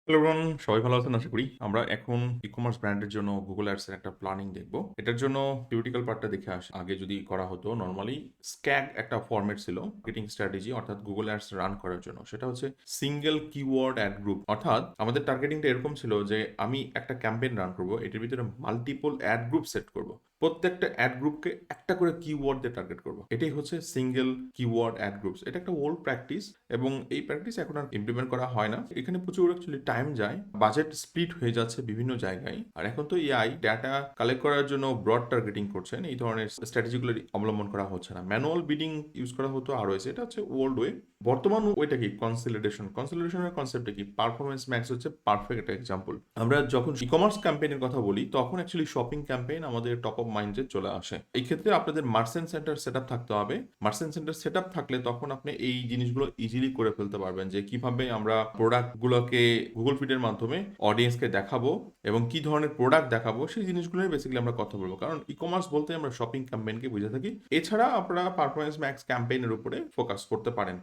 Hello everyone, সবাই ভালো আছেন আশা করি। আমরা এখন ই-কমার্স ব্র্যান্ডের জন্য Google Ads এর একটা প্ল্যানিং দেখব। এটার জন্য থিওরিটিক্যাল পার্টটা দেখে আসি। আগে যদি করা হতো নরমালি স্ক্যাগ একটা ফরম্যাট ছিল মার্কেটিং স্ট্র্যাটেজি অর্থাৎ Google Ads রান করার জন্য। সেটা হচ্ছে সিঙ্গেল কিওয়ার্ড অ্যাড গ্রুপ। অর্থাৎ আমাদের টার্গেটিংটা এরকম ছিল যে আমি একটা ক্যাম্পেইন রান করব। এটার ভিতরে মাল্টিপল অ্যাড গ্রুপ সেট করব। প্রত্যেকটা অ্যাড গ্রুপকে একটা করে কিওয়ার্ড দিয়ে টার্গেট করব। এটাই হচ্ছে সিঙ্গেল কিওয়ার্ড অ্যাড গ্রুপস। এটা একটা ওল্ড প্র্যাকটিস এবং এই প্র্যাকটিস এখন আর ইমপ্লিমেন্ট করা হয় না। এখানে প্রচুর অ্যাকচুয়ালি টাইম যায়, বাজেট স্প্লিট হয়ে যাচ্ছে বিভিন্ন জায়গায়। আর এখন তো এআই ডাটা কালেক্ট করার জন্য ব্রড টার্গেটিং করছেন, এই ধরনের স্ট্র্যাটেজিগুলো অবলম্বন করা হচ্ছে না। ম্যানুয়াল বিডিং ইউজ করা হতো আরওএস, এটা হচ্ছে ওল্ড ওয়ে। বর্তমান ওয়েটা কি কনসলিডেশনের কনসেপ্টটা কি? পারফরমেন্স ম্যাক্স হচ্ছে পারফেক্ট একটা এক্সাম্পল। আমরা যখন ই কমার্স ক্যাম্পেইনের কথা বলি তখন অ্যাকচুয়ালি শপিং ক্যাম্পেইন আমাদের টপ অফ মাইন্ডে চলে আসে। এই ক্ষেত্রে আপনাদের মার্চেন্ট সেন্টার সেট আপ থাকতে হবে। মার্চেন্ট সেন্টার সেট আপ থাকলে তখন আপনি এই জিনিসগুলো ইজিলি করে ফেলতে পারবেন যে কিভাবে আমরা প্রোডাক্টগুলোকে গুগল ফিডের মাধ্যমে অডিয়েন্সকে দেখাবো এবং কি ধরনের প্রোডাক্ট দেখাবো সেই জিনিসগুলোই বেসিক্যালি আমরা কথা বলবো। কারণ ই কমার্স বলতে আমরা শপিং ক্যাম্পেইনকে বুঝে থাকি। এছাড়া আপনারা পারফরমেন্স ম্যাক্স ক্যাম্পেইনের উপরে ফোকাস করতে পারেন।